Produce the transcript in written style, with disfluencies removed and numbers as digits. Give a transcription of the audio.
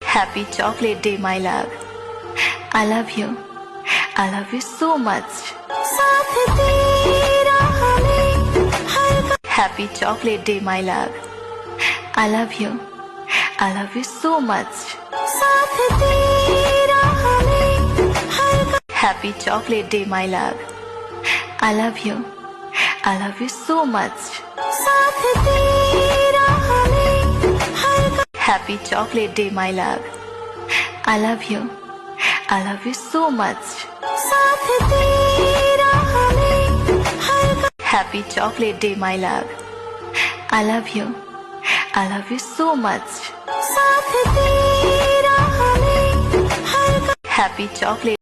Happy chocolate day, my love. I love you. I love you so much. साथ तेरा हमें हर Happy chocolate day, my love. I love you. I love you so much. साथ तेरा हमें हर Happy chocolate day, my love. I love you. I love you so much. साथ तेरा हमें हर Happy chocolate day, my love. I love you. I love you so much. साथ तेरा हमें हर Happy chocolate day, my love. I love you. I love you so much. साथ तेरा हमें हर Happy chocolate